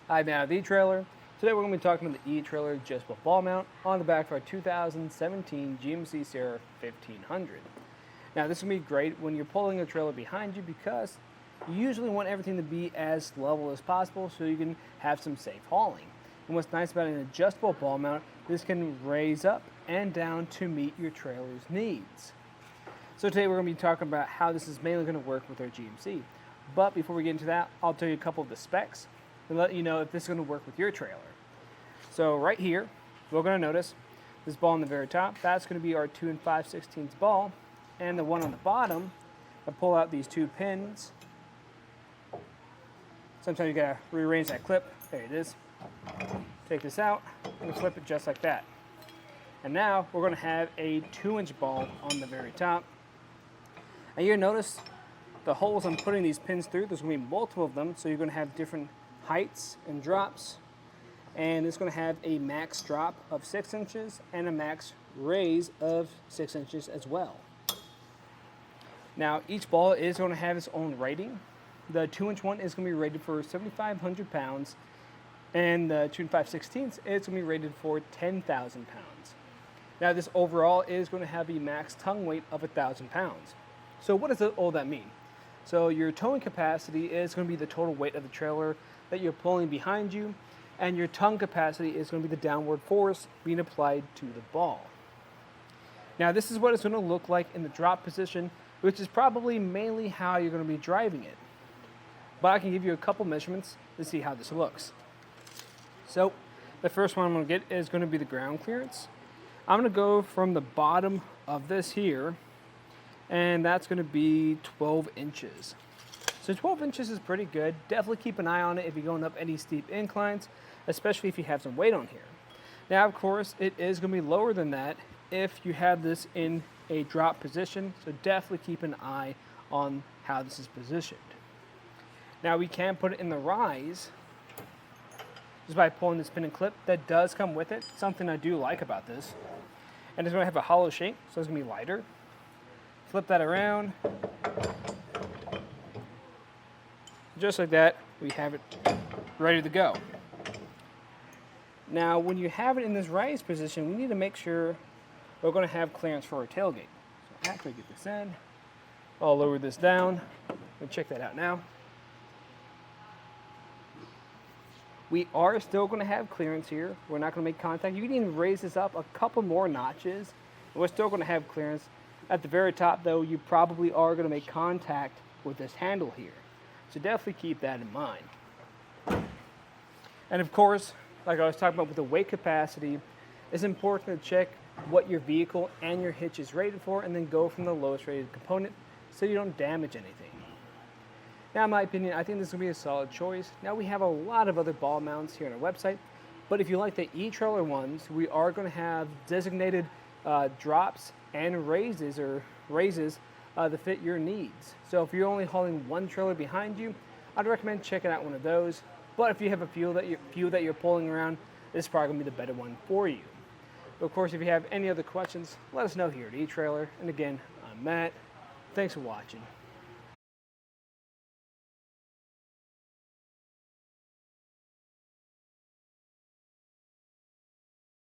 Hi, Matt, the e-trailer. Today we're going to be talking about the e-trailer adjustable ball mount on the back of our 2017 GMC Sierra 1500. Now this is going to be great when you're pulling a trailer behind you because you usually want everything to be as level as possible so you can have some safe hauling. And what's nice about an adjustable ball mount, this can raise up and down to meet your trailer's needs. So today we're going to be talking about how this is mainly going to work with our GMC. But before we get into that, I'll tell you a couple of the specs and let you know if this is going to work with your trailer. So right here, we're going to notice this ball on the very top. That's going to be our 2 5/16 ball. And the one on the bottom, I pull out these two pins. Sometimes you got to rearrange that clip. There it is. Take this out and flip it just like that. And now we're going to have a 2-inch ball on the very top. And you'll notice the holes I'm putting these pins through, there's going to be multiple of them, so you're going to have different heights and drops. And it's going to have a max drop of 6 inches and a max raise of 6 inches as well. Now each ball is going to have its own rating. The 2-inch one is going to be rated for 7,500 pounds, and the 2 5/16 is going to be rated for 10,000 pounds. Now this overall is going to have a max tongue weight of 1,000 pounds. So what does all that mean? So your towing capacity is going to be the total weight of the trailer that you're pulling behind you, and your tongue capacity is going to be the downward force being applied to the ball. Now this is what it's going to look like in the drop position, which is probably mainly how you're going to be driving it. But I can give you a couple measurements to see how this looks. So the first one I'm going to get is going to be the ground clearance. I'm going to go from the bottom of this here, and that's going to be 12 inches. So 12 inches is pretty good. Definitely keep an eye on it if you're going up any steep inclines, especially if you have some weight on here. Now, of course, it is going to be lower than that if you have this in a drop position, so definitely keep an eye on how this is positioned. Now, we can put it in the rise just by pulling this pin and clip. That does come with it, something I do like about this. And it's going to have a hollow shape, so it's going to be lighter. Flip that around. Just like that, we have it ready to go. Now, when you have it in this rise position, we need to make sure we're going to have clearance for our tailgate. So after I get this in, I'll lower this down and check that out now. We are still going to have clearance here. We're not going to make contact. You can even raise this up a couple more notches, and we're still going to have clearance. At the very top, though, you probably are going to make contact with this handle here. So definitely keep that in mind. And of course, like I was talking about with the weight capacity, it's important to check what your vehicle and your hitch is rated for and then go from the lowest rated component so you don't damage anything. Now, in my opinion, I think this is going to be a solid choice. Now, we have a lot of other ball mounts here on our website, but if you like the e-trailer ones, we are going to have designated drops and raises to fit your needs. So if you're only hauling one trailer behind you, I'd recommend checking out one of those. But if you have a few that you're pulling around, this is probably going to be the better one for you. But of course, if you have any other questions, let us know here at eTrailer. And again, I'm Matt. Thanks for watching.